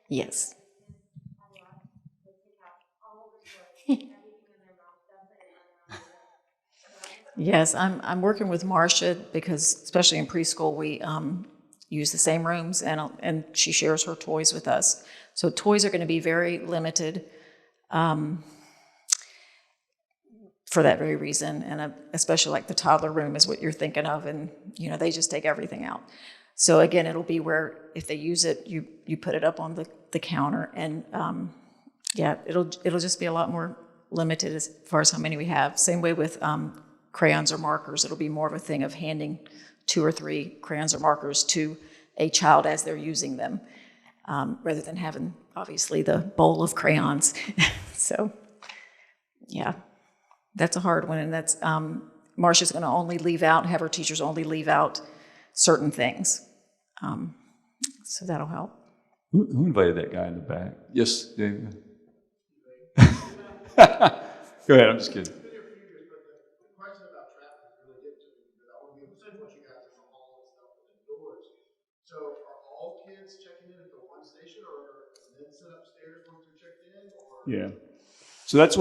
B: Yes. Yes, I'm working with Marcia because, especially in preschool, we use the same rooms, and she shares her toys with us. So toys are going to be very limited for that very reason, and especially like the toddler room is what you're thinking of, and they just take everything out. So again, it'll be where if they use it, you put it up on the counter, and it'll just be a lot more limited as far as how many we have. Same way with crayons or markers. It'll be more of a thing of handing 2 or 3 crayons or markers to a child as they're using them, rather than having, obviously, the bowl of crayons. So, yeah, that's a hard one. And that's, Marcia's going to have her teachers only leave out certain things. So that'll help.
A: Who invited that guy in the back? Yes, David. Go ahead, I'm just kidding.
E: So are all kids checking in at the one station, or then sit upstairs once they're checked in? Or?
A: Yeah. So that's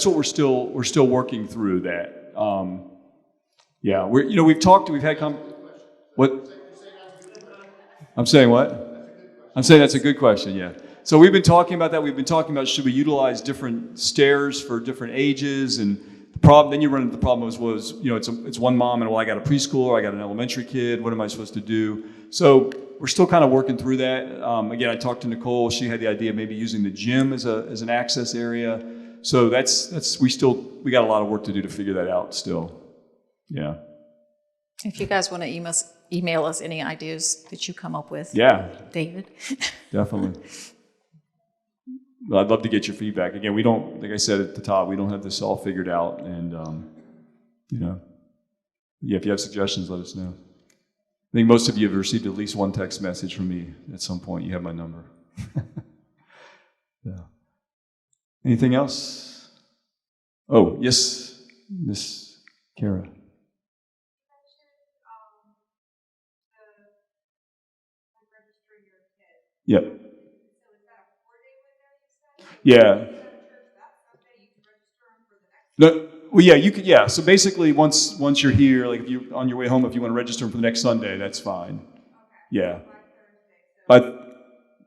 A: what we're still working through that. We've had what? I'm saying what? I'm saying that's a good question. Yeah. So we've been talking about that. We've been talking about should we utilize different stairs for different ages, and the problem. Then you run into the problem was it's one mom and I got a preschooler, I got an elementary kid. What am I supposed to do? So we're still kind of working through that. Again, I talked to Nicole. She had the idea of maybe using the gym as an access area. So we got a lot of work to do to figure that out still. Yeah.
B: If you guys want to email us any ideas that you come up with.
A: Yeah.
B: David.
A: Definitely. Well, I'd love to get your feedback. Again, we don't, like I said at the top, we don't have this all figured out. And, if you have suggestions, let us know. I think most of you have received at least one text message from me at some point. You have my number. Yeah. Anything else? Oh, yes, Miss Kara. Yep. Yeah. No, well, yeah, you could. Yeah. So basically, once you're here, like if you on your way home, if you want to register for the next Sunday, that's fine. Okay. Yeah. But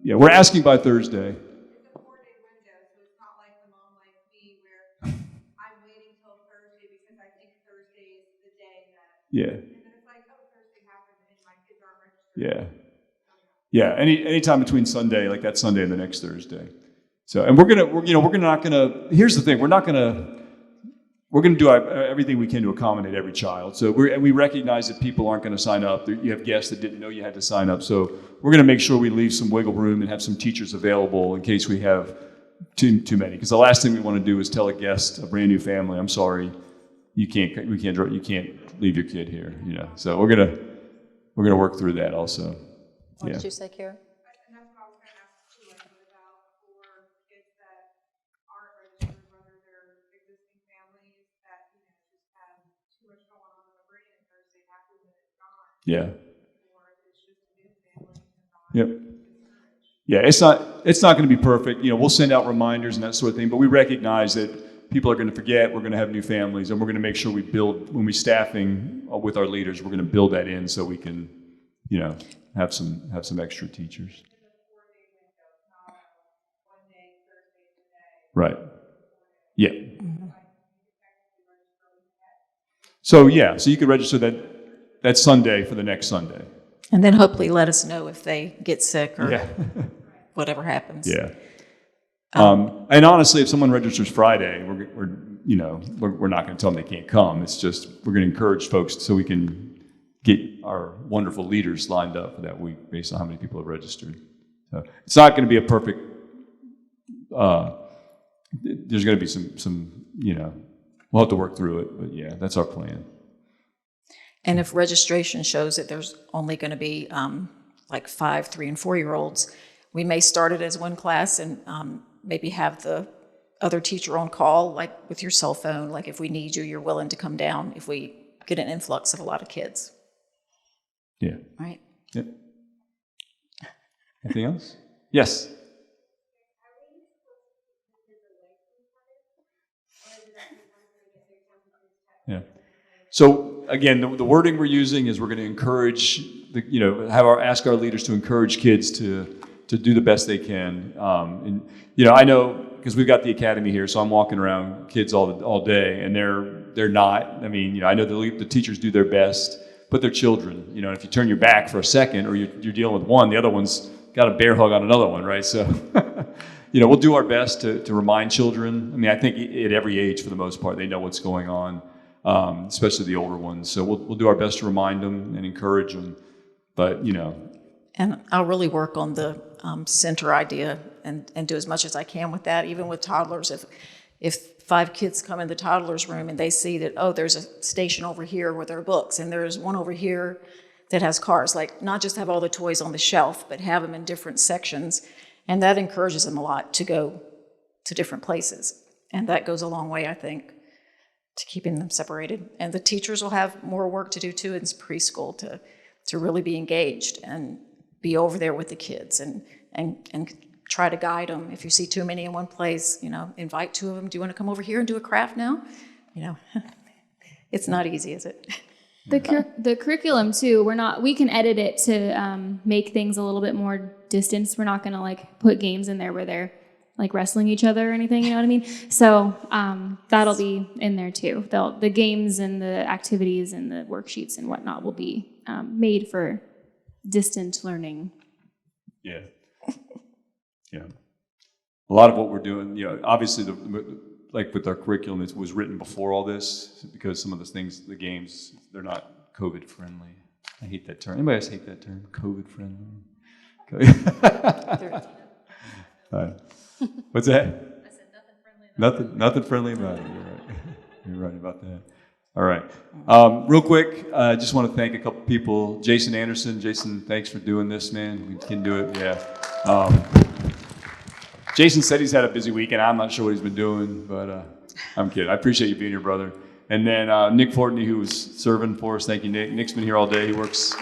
A: yeah, we're asking by Thursday.
F: It's a 4-day window, so it's not like the mom like me where I'm waiting till Thursday because I think Thursday is the day that.
A: Yeah.
F: And then it's like, oh, Thursday happened and my kids aren't registered.
A: Yeah. Yeah. Any time between Sunday, like that Sunday and the next Thursday. So, and we're not gonna. Here's the thing: we're gonna do everything we can to accommodate every child. So we recognize that people aren't going to sign up. You have guests that didn't know you had to sign up. So we're going to make sure we leave some wiggle room and have some teachers available in case we have too many. Because the last thing we want to do is tell a guest, a brand new family, I'm sorry, you can't leave your kid here. So we're gonna work through that also.
B: What did you say, Kara?
F: And that's what I was going to ask too, like what about for kids that aren't registered, whether they're existing families that, just have too much going on in the brain and Thursday happens and it's gone.
A: Yeah.
F: Or if it's just a new family and not
A: Yep. Yeah, it's not going to be perfect. We'll send out reminders and that sort of thing, but we recognize that people are going to forget. We're going to have new families, and we're going to make sure we build when we staffing with our leaders. We're going to build that in so we can, have some extra teachers. Right. Yeah. So you could register that Sunday for the next Sunday.
B: And then hopefully let us know if they get sick or whatever happens.
A: Yeah. And honestly, if someone registers Friday, we're not going to tell them they can't come. It's just we're going to encourage folks so we can get our wonderful leaders lined up for that week based on how many people have registered. So it's not going to be a perfect. There's going to be some we'll have to work through it, but yeah, that's our plan.
B: And if registration shows that there's only going to be like 5, 3, and 4-year-olds, we may start it as one class and maybe have the other teacher on call, like with your cell phone, like if we need you, you're willing to come down if we get an influx of a lot of kids.
A: Yeah.
B: Right?
A: Yep. Anything else? Yes. Yeah. So again, the wording we're using is we're going to encourage, ask our leaders to encourage kids to do the best they can. And I know because we've got the academy here, so I'm walking around kids all day, and they're not. I mean, I know the teachers do their best, but they're children. If you turn your back for a second, or you're dealing with one, the other one's got a bear hug on another one, right? So, we'll do our best to remind children. I mean, I think at every age, for the most part, they know what's going on. Especially the older ones. So we'll do our best to remind them and encourage them. But,
B: And I'll really work on the center idea and do as much as I can with that, even with toddlers. If 5 kids come in the toddlers room and they see that, oh, there's a station over here with their books, and there's one over here that has cars, like not just have all the toys on the shelf, but have them in different sections. And that encourages them a lot to go to different places. And that goes a long way, I think, to keeping them separated. And the teachers will have more work to do too in preschool to really be engaged and be over there with the kids and try to guide them. If you see too many in one place, invite 2 of them. Do you want to come over here and do a craft now? It's not easy, is it?
C: The curriculum too, we can edit it to make things a little bit more distanced. We're not going to put games in there where they're like wrestling each other or anything, you know what I mean? So that'll be in there too. The games and the activities and the worksheets and whatnot will be made for distant learning.
A: Yeah. Yeah. A lot of what we're doing, obviously, with our curriculum, it was written before all this because some of the things, the games, they're not COVID friendly. I hate that term. Anybody else hate that term? COVID friendly? What's that?
B: I said nothing friendly.
A: Nothing friendly about it. You're right. You're right about that. All right. Real quick, I just want to thank a couple people. Jason Anderson. Jason, thanks for doing this, man. We can do it. Yeah. Jason said he's had a busy week, and I'm not sure what he's been doing, but I'm kidding. I appreciate you being here, brother. And then Nick Fortney, who was serving for us. Thank you, Nick. Nick's been here all day.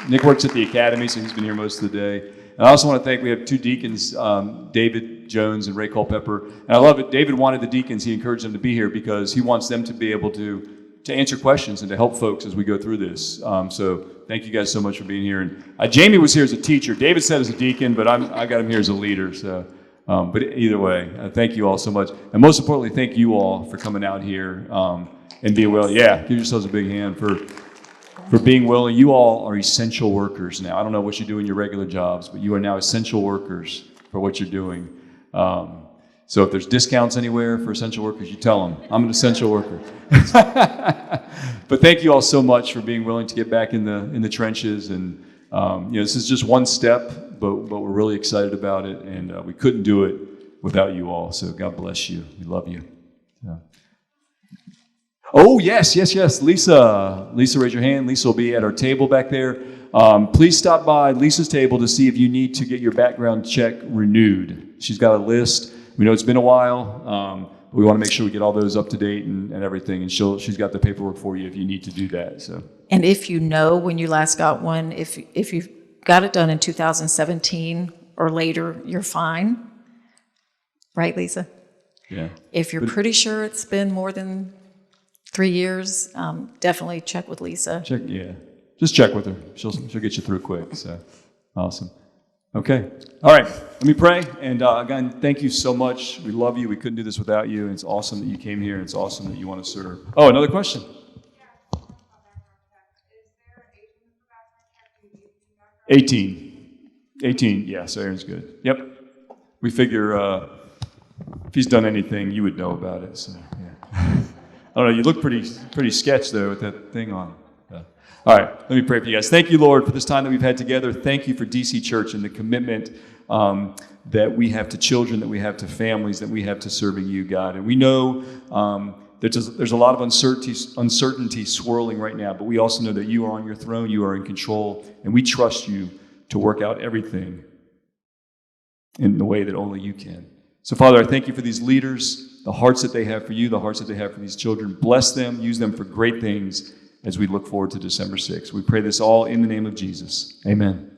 A: Nick works at the academy, so he's been here most of the day. And I also want to thank, we have 2 deacons, David Jones and Ray Culpepper. And I love it. David wanted the deacons, he encouraged them to be here because he wants them to be able to answer questions and to help folks as we go through this. So thank you guys so much for being here. And Jamie was here as a teacher. David said as a deacon, but I got him here as a leader. So, but either way, thank you all so much. And most importantly, thank you all for coming out here and being willing. Yeah, give yourselves a big hand for being willing. You all are essential workers now. I don't know what you do in your regular jobs, but you are now essential workers for what you're doing. So if there's discounts anywhere for essential workers, you tell them, I'm an essential worker. But thank you all so much for being willing to get back in the trenches. And this is just one step, but we're really excited about it. And we couldn't do it without you all. So God bless you. We love you. Yeah. Oh, yes. Lisa, raise your hand. Lisa will be at our table back there. Please stop by Lisa's table to see if you need to get your background check renewed. She's got a list. We know it's been a while. We want to make sure we get all those up to date and everything. And she's got the paperwork for you if you need to do that. So.
B: And if you know when you last got one, if you got it done in 2017 or later, you're fine. Right, Lisa?
A: Yeah.
B: If you're pretty sure it's been more than 3 years, definitely check with Lisa.
A: Just check with her. She'll get you through quick. So awesome. Okay. All right. Let me pray. And again, thank you so much. We love you. We couldn't do this without you. It's awesome that you came here. It's awesome that you want to serve. Oh, another question.
F: Is there an age limit for background check? Do you need to do background check?
A: 18. Yeah. So Aaron's good. Yep. We figure if he's done anything, you would know about it. So, yeah. I don't know, you look pretty sketch there with that thing on. All right, let me pray for you guys. Thank you, Lord, for this time that we've had together. Thank you for DC Church and the commitment that we have to children, that we have to families, that we have to serving you, God. And we know there's a lot of uncertainty swirling right now, but we also know that you are on your throne, you are in control, and we trust you to work out everything in the way that only you can. So, Father, I thank you for these leaders, the hearts that they have for you, the hearts that they have for these children. Bless them, use them for great things as we look forward to December 6th. We pray this all in the name of Jesus. Amen.